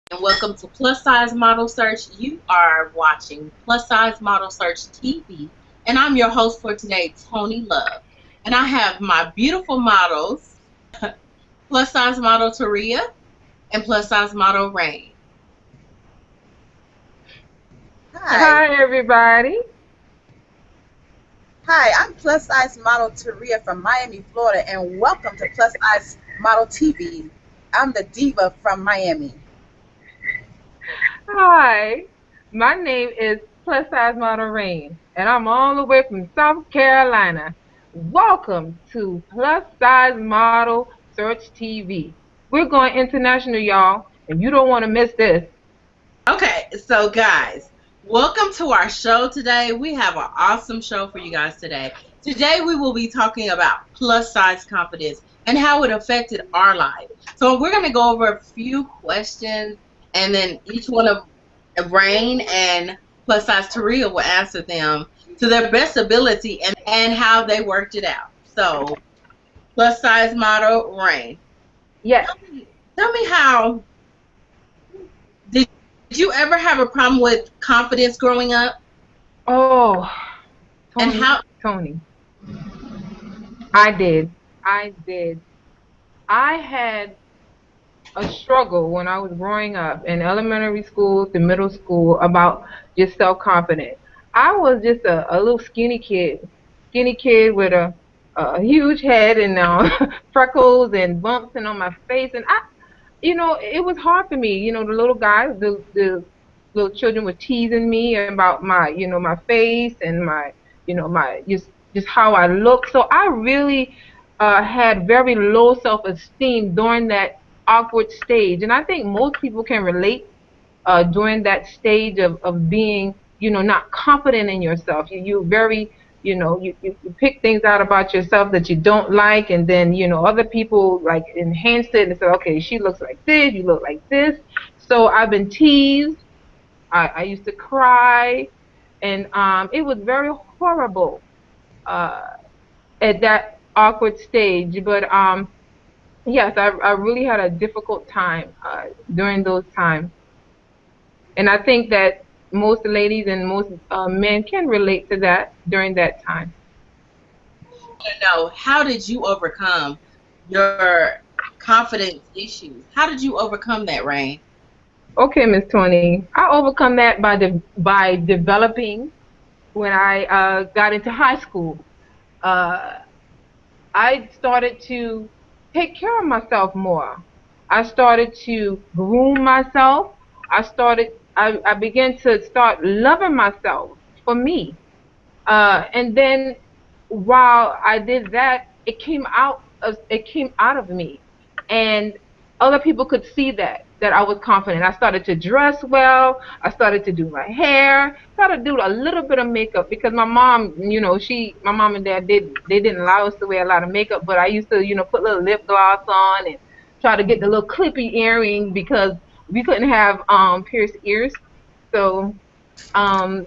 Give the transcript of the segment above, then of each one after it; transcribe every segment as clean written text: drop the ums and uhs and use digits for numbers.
and welcome to Plus Size Model Search. You are watching Plus Size Model Search TV, and I'm your host for today, Tony Love. And I have my beautiful models, Plus Size Model Taria and Plus Size Model Rain. Hi. Hi, everybody. Hi, I'm plus size model Taria from Miami, Florida, and welcome to Plus Size Model TV. I'm the diva from Miami. Hi, my name is Plus Size Model Rain, and I'm all the way from South Carolina. Welcome to Plus Size Model Search TV. We're going international, y'all, and you don't want to miss this. Okay, so guys, welcome to our show today. We have an awesome show for you guys today. Today we will be talking about plus size confidence and how it affected our life. So we're going to go over a few questions, and then each one of Rain and plus size Taria will answer them to their best ability and how they worked it out. So plus size model Rain. Yes. Tell me how did you ever have a problem with confidence growing up? Oh, And Tony, how Tony. I did. I did. I had a struggle when I was growing up in elementary school to middle school about just self-confidence. I was just a little skinny kid with a huge head and freckles and bumps and on my face, and it was hard for me. The little guys, the little children were teasing me about my face and my just how I look. So I really had very low self-esteem during that awkward stage, and I think most people can relate during that stage of being, not confident in yourself. You very, you pick things out about yourself that you don't like, and then, other people like enhance it and say, okay, she looks like this, you look like this. So I've been teased. I used to cry, and it was very horrible uh, at that awkward stage. But yes, I really had a difficult time during those times. And I think that most ladies and most men can relate to that during that time. to know how did you overcome your confidence issues? How did you overcome that, Rain? Okay, Miss Tony, I overcome that by developing when I got into high school. Uh, I started to take care of myself more. I started to groom myself. I began to start loving myself for me. And then while I did that, it came out of me, and other people could see that I was confident. I started to dress well. I started to do my hair. Started to do a little bit of makeup because my mom, my mom and dad they didn't allow us to wear a lot of makeup, but I used to, put little lip gloss on and try to get the little clippy earring because we couldn't have pierced ears. So um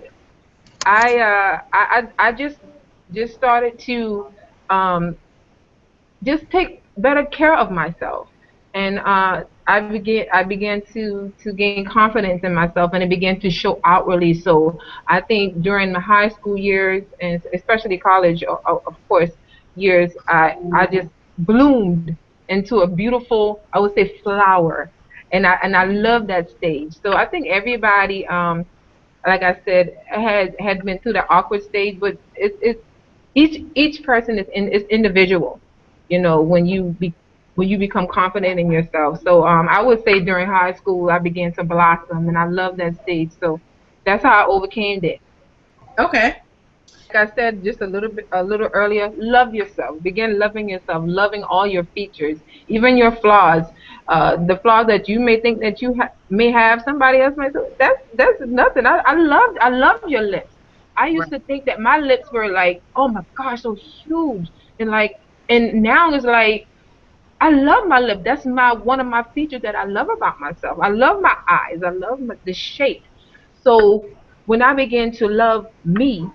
I just started to um just take better care of myself, and I began to gain confidence in myself, and it began to show outwardly. So I think during the high school years and especially college, of course, years, I just bloomed into a beautiful, I would say, flower, and I love that stage. So I think everybody, like I said, had been through the awkward stage, but it's each person is individual. When you become confident in yourself. So I would say during high school I began to blossom, and I love that stage. So that's how I overcame it. Okay. Like I said just a little earlier, love yourself. Begin loving yourself, loving all your features, even your flaws. The flaws that you may think that you may have, somebody else may say that's nothing. I love your lips. I used Right. to think that my lips were like, oh my gosh, so huge, and now it's like I love my lip. That's my one of my features that I love about myself. I love my eyes. I love the shape. So when I began to love me,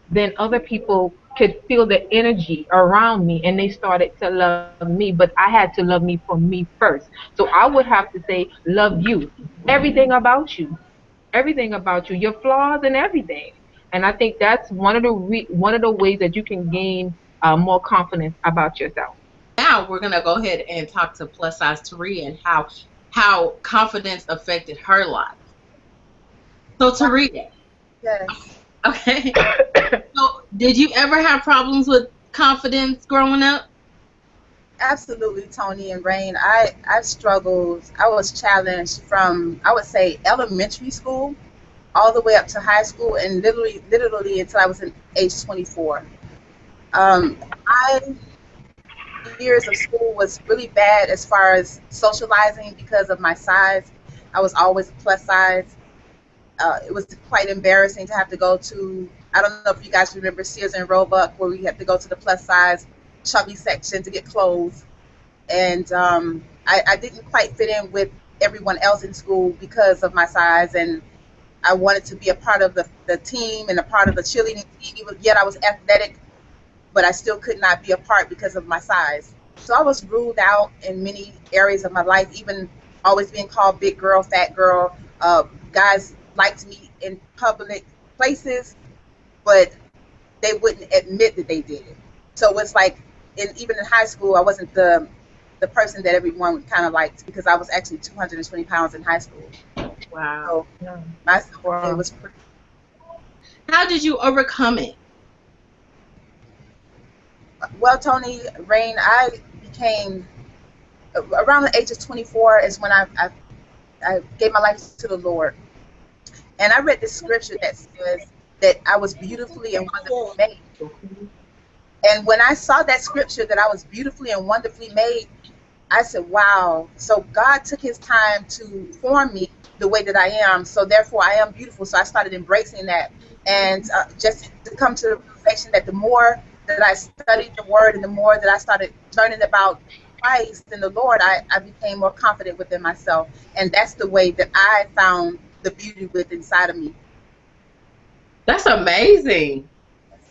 then other people could feel the energy around me, and they started to love me, but I had to love me for me first. So I would have to say, love you, everything about you, your flaws and everything. And I think that's one of the ways that you can gain more confidence about yourself. Now we're gonna go ahead and talk to plus size Taria and how confidence affected her life. So Taria, Yes, okay. So did you ever have problems with confidence growing up? absolutely, Tony and Rain. I struggled. I was challenged from, I would say, elementary school all the way up to high school, and literally until I was in age 24. My years of school was really bad as far as socializing because of my size. I was always a plus size. It was quite embarrassing to have to go to, I don't know if you guys remember Sears and Roebuck, where we had to go to the plus size chubby section to get clothes. And I didn't quite fit in with everyone else in school because of my size. And I wanted to be a part of the team and a part of the cheerleading team. Yet I was athletic, but I still could not be a part because of my size. So I was ruled out in many areas of my life, even always being called big girl, fat girl. Guys liked me in public places, but they wouldn't admit that they did it. So it's like, even in high school, I wasn't the person that everyone kind of liked because I was actually 220 pounds in high school. Wow. So Yeah. my self-esteem Wow. was pretty. How did you overcome it? Well, Tony, Rain, I became, around the age of 24 is when I gave my life to the Lord. And I read the scripture that says that I was beautifully and wonderfully made. And when I saw that scripture that I was beautifully and wonderfully made, I said, wow. So God took his time to form me the way that I am. So therefore, I am beautiful. So I started embracing that. And just to come to the realization that the more that I studied the word and the more that I started learning about Christ and the Lord, I became more confident within myself. And that's the way that I found the beauty within inside of me. That's amazing.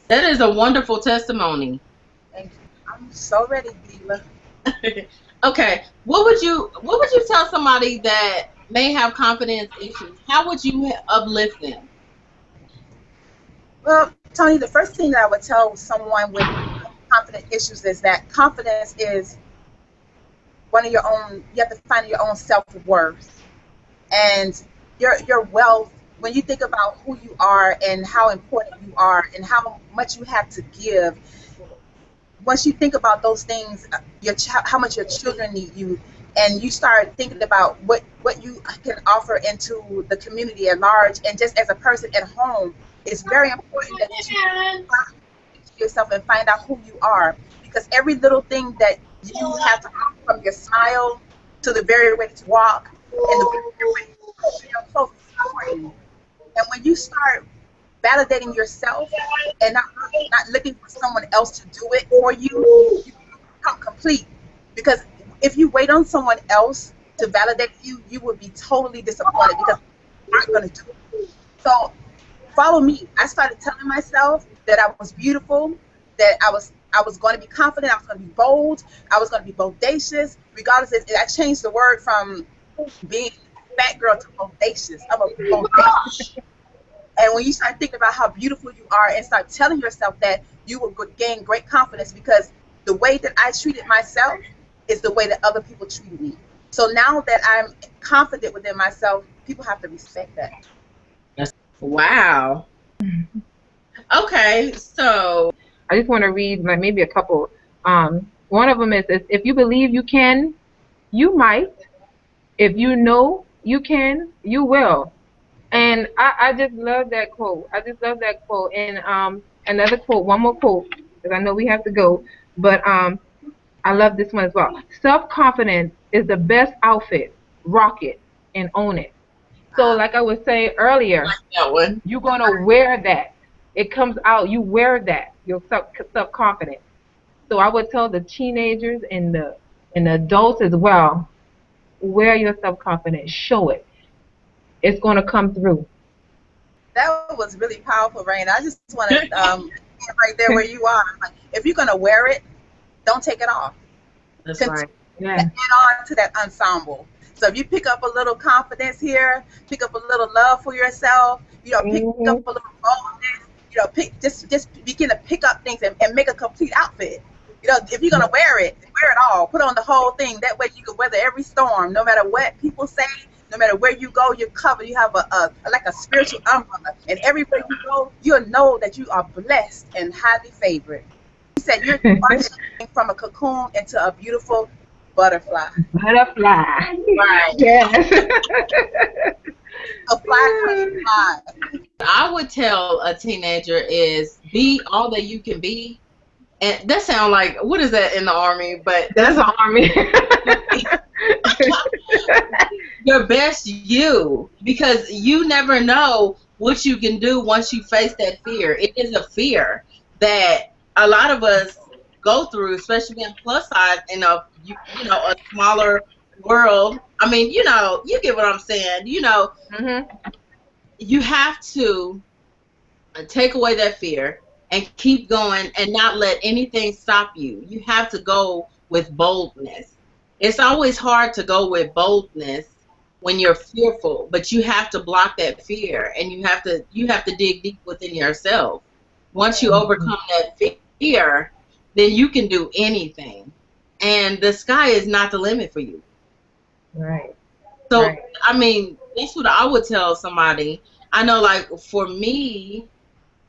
That is a wonderful testimony. Thank you. I'm so ready, Diva. Okay, what would you tell somebody that may have confidence issues? How would you uplift them? Well, Tony, the first thing that I would tell someone with confidence issues is that confidence is one of your own, you have to find your own self-worth. And your wealth, when you think about who you are and how important you are and how much you have to give, once you think about those things, how much your children need you, and you start thinking about what you can offer into the community at large, and just as a person at home, it's very important that you yourself and find out who you are, because every little thing that you have to offer, from your smile to the very way to walk and the very way to your clothes, is important. And when you start validating yourself and not looking for someone else to do it for you, you become complete. Because if you wait on someone else to validate you, you would be totally disappointed because they're not going to do it. So follow me. I started telling myself that I was beautiful, that I was going to be confident, I was going to be bold, I was going to be bodacious. Regardless, I changed the word from being fat girl to bodacious. I'm a bodacious. And when you start thinking about how beautiful you are and start telling yourself that, you will gain great confidence, because the way that I treated myself is the way that other people treated me. So now that I'm confident within myself, people have to respect that. Wow. Okay, so I just want to read like maybe a couple. One of them is if you believe you can, you might. If you know you can, you will. And I just love that quote. I just love that quote. And another quote, one more quote, because I know we have to go. But I love this one as well. Self-confidence is the best outfit. Rock it and own it. So like I was saying earlier, that one. you're gonna wear that. It comes out. You wear that. Your self-confidence. So I would tell the teenagers and the adults as well, wear your self-confidence. Show it. It's gonna come through. That was really powerful, Rain. I just want to right there where you are. Like, if you're gonna wear it, don't take it off. That's Continue right. Yeah. to add on to that ensemble. So if you pick up a little confidence here, pick up a little love for yourself, pick up a little boldness, just begin to pick up things and make a complete outfit. If you're gonna wear it all. Put on the whole thing. That way you can weather every storm, no matter what people say. No matter where you go, you're covered. You have like a spiritual umbrella, and everywhere you go, you'll know that you are blessed and highly favored. He said you're changing from a cocoon into a beautiful butterfly. Butterfly. Right. Yes. A fly. I would tell a teenager is be all that you can be. And that sounds like, what is that in the Army? But That's the Army. your best you, because you never know what you can do once you face that fear. It is a fear that a lot of us go through, especially being plus size in a a smaller world. I mean, you get what I'm saying. You have to take away that fear and keep going and not let anything stop you. You have to go with boldness. It's always hard to go with boldness when you're fearful, but you have to block that fear, and you have to dig deep within yourself. Once you overcome that fear, then you can do anything, and the sky is not the limit for you. Right. So, right. I mean, that's what I would tell somebody. I know, like, for me,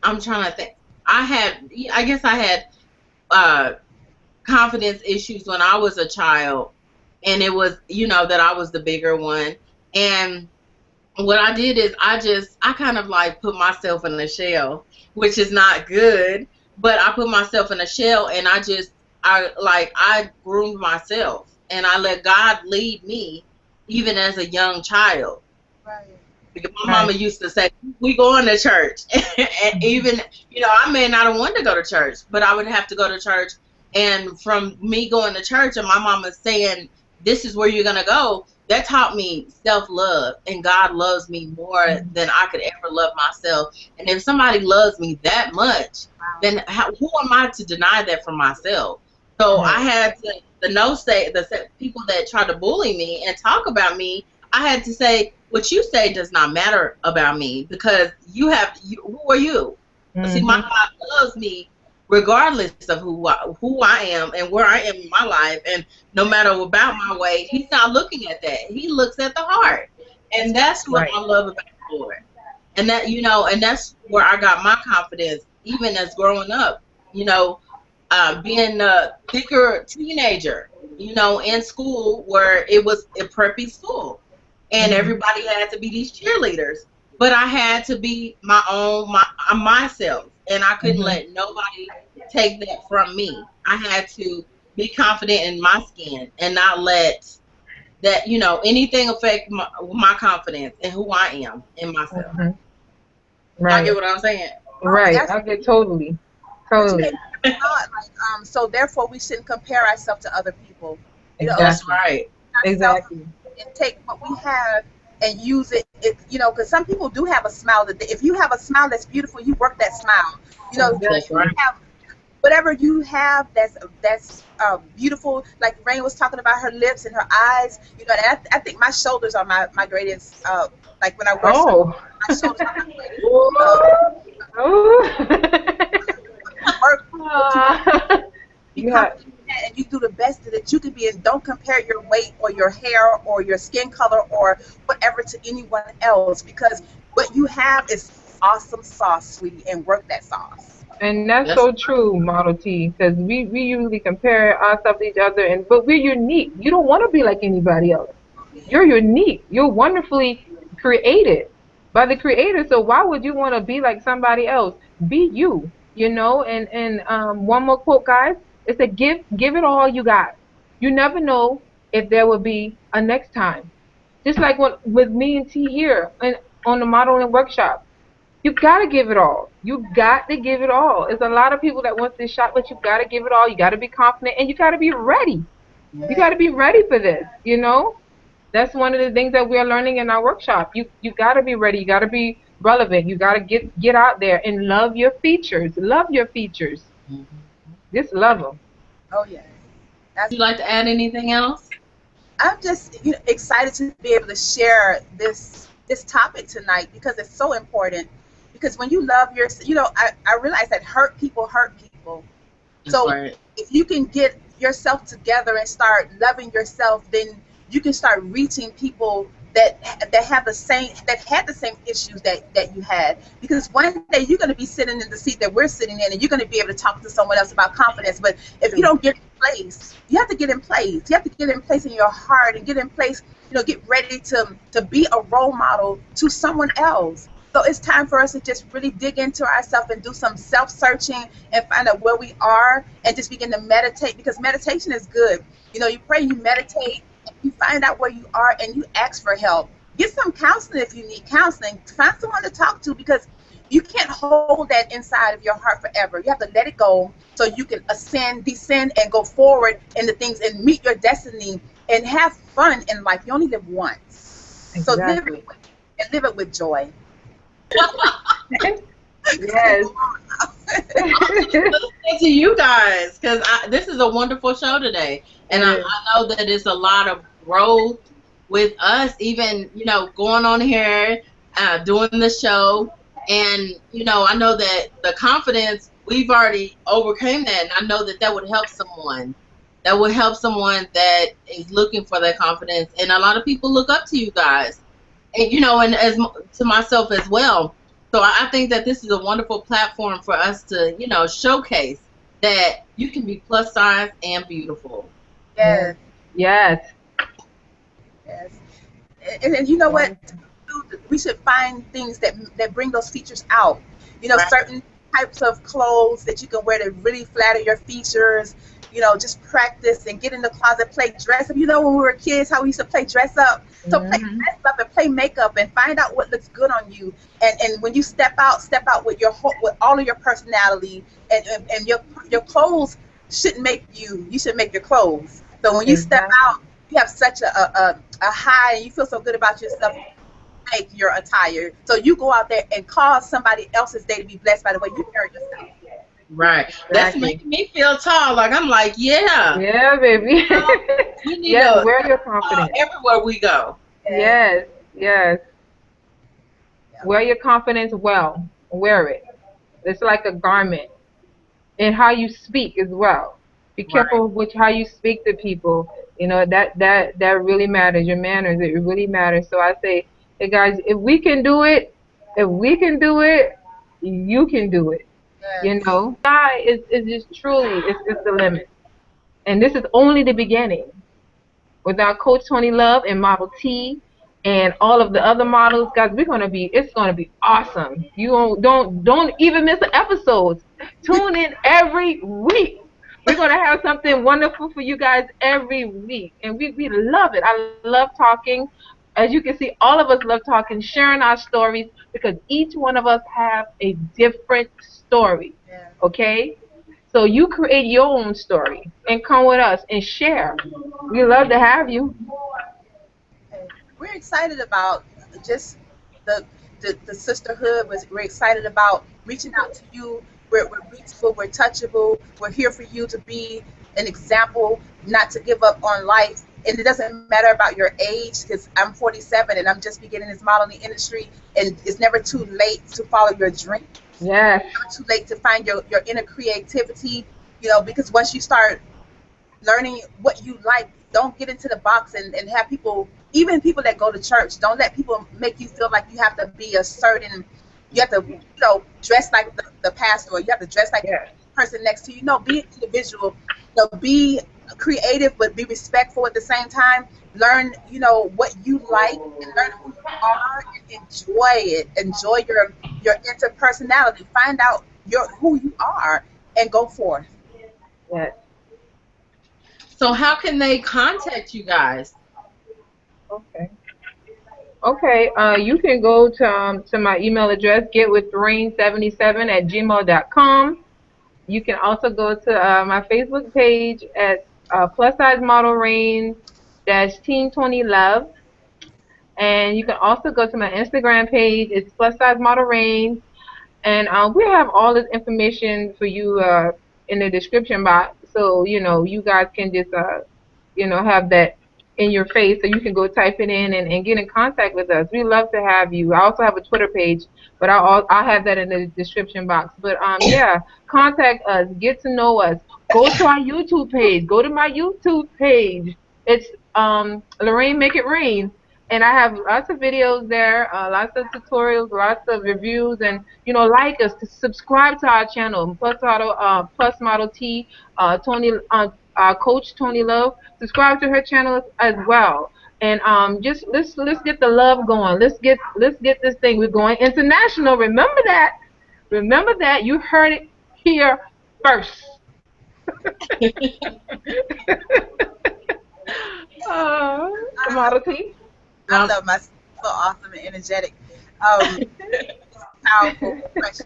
I'm trying to think. I guess I had confidence issues when I was a child, and it was, that I was the bigger one. And what I did is I kind of like put myself in a shell, which is not good, but I put myself in a shell, and I groomed myself, and I let God lead me even as a young child. Right. Because my mama used to say, we going to church. And even, I may not have wanted to go to church, but I would have to go to church. And from me going to church and my mama saying, this is where you're going to go, that taught me self-love. And God loves me more than I could ever love myself. And if somebody loves me that much, then who am I to deny that from myself? So I had to, the people that try to bully me and talk about me, I had to say, what you say does not matter about me, because who are you? See, my God loves me regardless of who I am and where I am in my life, and no matter about my way, He's not looking at that. He looks at the heart, and that's what I love about the Lord. And that and that's where I got my confidence, even as growing up. Being a thicker teenager, in school where it was a preppy school. And everybody had to be these cheerleaders, but I had to be myself, and I couldn't let nobody take that from me. I had to be confident in my skin and not let that anything affect my confidence and who I am in myself. Right. I get what I'm saying. Right. I get totally. So therefore, we shouldn't compare ourselves to other people. Exactly. That's right. Exactly. And take what we have and use it, because some people do have a smile. If you have a smile that's beautiful, you work that smile. That's right. Whatever you have that's beautiful, like Rain was talking about her lips and her eyes. And I think my shoulders are my greatest. Like when I work, my shoulders are my greatest. And you do the best that you can be, and don't compare your weight or your hair or your skin color or whatever to anyone else, because what you have is awesome sauce, sweetie, and work that sauce. And that's so true, Model T, because we usually compare ourselves to each other, but we're unique. You don't want to be like anybody else. You're unique. You're wonderfully created by the Creator, so why would you want to be like somebody else? Be you, And one more quote, guys. It said, give it all you got. You never know if there will be a next time. Just like with me and T here and on the modeling workshop. You got to give it all. You got to give it all. There's a lot of people that want this shot, but you got to give it all. You got to be confident, and you got to be ready. You got to be ready for this, That's one of the things that we are learning in our workshop. You got to be ready. You got to be relevant. You got to get out there and love your features. Love your features. Mhm. Just love them. Oh yeah. Would you like to add anything else? I'm just excited to be able to share this topic tonight because it's so important. Because when you love your, I realize that hurt people hurt people. That's So right. if you can get yourself together and start loving yourself, then you can start reaching people that have the same that had the same issues that you had. Because one day you're going to be sitting in the seat that we're sitting in, and you're going to be able to talk to someone else about confidence. But if you don't get in place, you have to get in place. You have to get in place in your heart and get in place. Get ready to be a role model to someone else. So it's time for us to just really dig into ourselves and do some self-searching and find out where we are and just begin to meditate, because meditation is good. You pray, you meditate, and you find out where you are and you ask for help. Get some counseling if you need counseling. Find someone to talk to, because you can't hold that inside of your heart forever. You have to let it go so you can ascend, descend, and go forward in the things and meet your destiny and have fun in life. You only live once. So Exactly. live it with joy. Yes. Listening to you guys, because this is a wonderful show today, and I It is. know that it's a lot of growth with us, even going on here, doing the show, and I know that the confidence we've already overcame that, and I know that would help someone. That would help someone that is looking for that confidence, and a lot of people look up to you guys, and and to myself as well. So I think that this is a wonderful platform for us to showcase that you can be plus size and beautiful. Yes, Yes. yes. And you know what? We should find things that bring those features out. Right. Certain types of clothes that you can wear to really flatter your features. Just practice and get in the closet, play dress up. When we were kids, how we used to play dress up. So play Mhm. dress up and play makeup and find out what looks good on you. And when you step out with with all of your personality, and your clothes shouldn't make you. You should make your clothes. So when you step Exactly. out, you have such a high, and you feel so good about yourself. Make your attire, so you go out there and cause somebody else's day to be blessed by the way you carry yourself. Right. That's Exactly. making me feel tall. Like I'm like, yeah. Yeah, baby. We need Yes, to wear your confidence. everywhere we go. And Yes, yes. yeah, Wear your confidence well. Wear it. It's like a garment. And how you speak as well. Be Right. careful with how you speak to people. That really matters. Your manners, it really matters. So I say, hey guys, if we can do it, you can do it. yes, Sky is just truly it's the limit. And this is only the beginning. Without Coach Tony Love and Model T and all of the other models, guys, it's gonna be awesome. You don't even miss the episodes. Tune in every week. We're gonna have something wonderful for you guys every week, and we love it. I love talking. As you can see, all of us love talking, sharing our stories, because each one of us have a different story. yeah. Okay, so you create your own story and come with us and share. We love to have you. And we're excited about just the the sisterhood. We're excited about reaching out to you. We're reachable, we're touchable. We're here for you to be an example, not to give up on life. And it doesn't matter about your age, because I'm 47 and I'm just beginning this modeling industry. And it's never too late to follow your dream. Yes, Never too late to find your inner creativity. Because once you start learning what you like, don't get into the box and have people, even people that go to church, don't let people make you feel like you have to be a certain, you have to, dress like the pastor, or you have to dress like the yes, person next to you. No, be individual. Be creative, but be respectful at the same time. Learn, what you like, and learn who you are, and enjoy it. Enjoy your interpersonality. Find out who you are and go forth. yes. So how can they contact you guys? Okay. Okay, you can go to my email address, getwithrain77@gmail.com. You can also go to my Facebook page at plus size model rain dash teen 20 love. And you can also go to my Instagram page. It's plus size model Rain. And we have all this information for you in the description box. So, you guys can just, have that in your face so you can go type it in and get in contact with us. We love to have you. I also have a Twitter page, but I'll have that in the description box. But, yeah, contact us. Get to know us. Go to our YouTube page. Go to my YouTube page. It's Lorraine Make It Rain. And I have lots of videos there, lots of tutorials, lots of reviews, and like us, to subscribe to our channel, Plus Model T, Tony, Coach Tony Love. Subscribe to her channel as well, and just let's get the love going. Let's get this thing. We're going international. Remember that. Remember that. You heard it here first. Model T. I love myself. So awesome and energetic. Powerful question.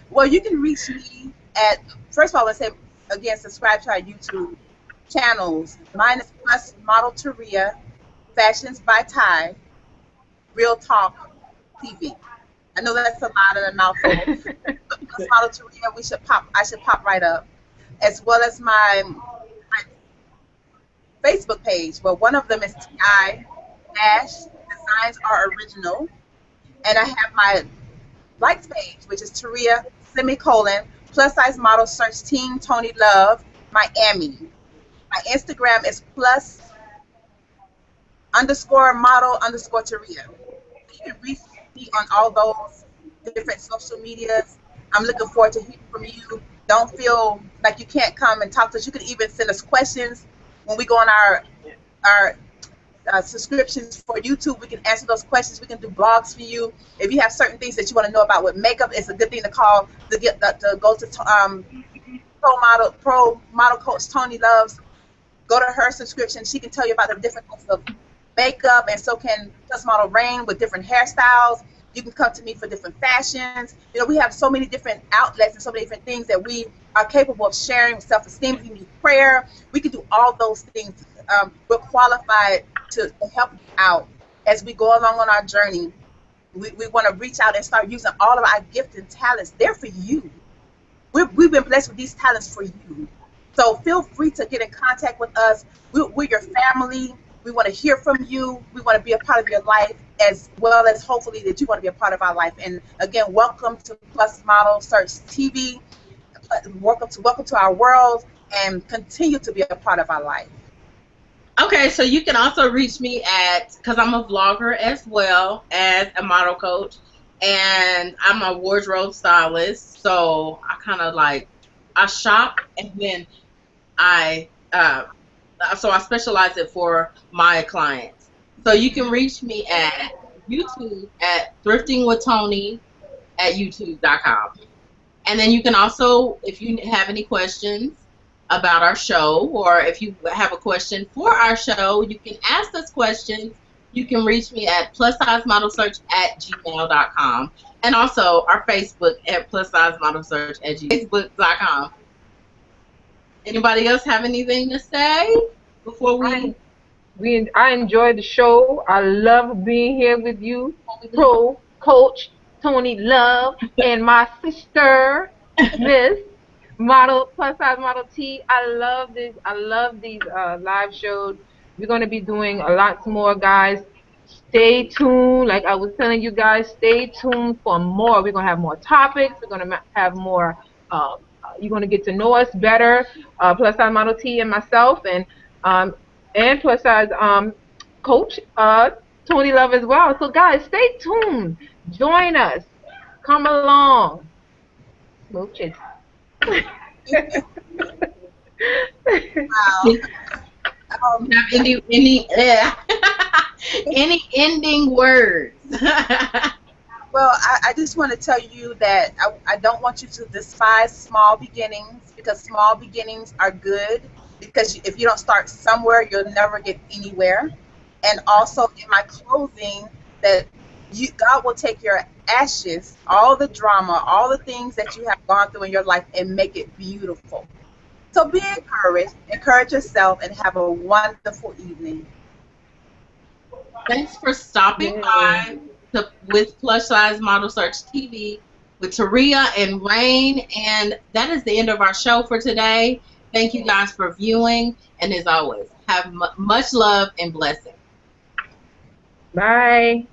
Well, you can reach me at, first of all, let's say, again, subscribe to our YouTube channels. Mine is Plus Model Taria, Fashions by Ty, Real Talk TV. I know that's a lot of a mouthful. Plus Model Taria, I should pop right up. As well as my Facebook page. Well, one of them is TI Designs Are Original, and I have my likes page, which is Taria plus size model search Team Tony Love Miami. My Instagram is +_model_Taria. You can reach me on all those different social medias. I'm looking forward to hearing from you. Don't feel like you can't come and talk to us. You can even send us questions when we go on our subscriptions for YouTube. We can answer those questions. We can do blogs for you. If you have certain things that you want to know about with makeup, it's a good thing to call to go to Pro Model Coach Tony Loves. Go to her subscription. She can tell you about the different types of makeup, and so can Plus Model Rain with different hairstyles. You can come to me for different fashions. We have so many different outlets and so many different things that we are capable of sharing. Self-esteem, if you need prayer, we can do all those things. We're qualified to help you out as we go along on our journey. We want to reach out and start using all of our gifts and talents. They're for you. We've been blessed with these talents for you. So feel free to get in contact with us. We're your family. We want to hear from you. We want to be a part of your life, as well as hopefully that you want to be a part of our life. And again, welcome to Plus Model Search TV. Welcome to our world, and continue to be a part of our life. Okay, so you can also reach me because I'm a vlogger as well as a model coach, and I'm a wardrobe stylist. So I kind of I shop, and then I specialize it for my clients. So you can reach me at YouTube at Thrifting with Tony at YouTube.com. And then you can also, if you have any questions about our show, or if you have a question for our show, you can ask us questions. You can reach me at +sizemodelsearch@gmail.com, and also our Facebook at +sizemodelsearch@facebook.com. Anybody else have anything to say before we? I enjoyed the show. I love being here with you, Pro Coach Tony Love, and my sister, Miss Model Plus Size Model T. I love these live shows. We're going to be doing a lot more, guys. Stay tuned. Like I was telling you guys, stay tuned for more. We're going to have more topics. We're going to have more. You're going to get to know us better. Plus Size Model T and myself, and Plus Size Coach Tony Love as well. So guys, stay tuned. Join us. Come along. Smooches. Wow. Have any ending words? Well, I just want to tell you that I don't want you to despise small beginnings, because small beginnings are good, because if you don't start somewhere, you'll never get anywhere. And also in my closing, that God will take your ashes, all the drama, all the things that you have gone through in your life, and make it beautiful. So be encouraged, encourage yourself, and have a wonderful evening. Thanks for stopping by with Plus Size Model Search TV with Taria and Rain. And that is the end of our show for today. Thank you guys for viewing. And as always, have much love and blessing. Bye.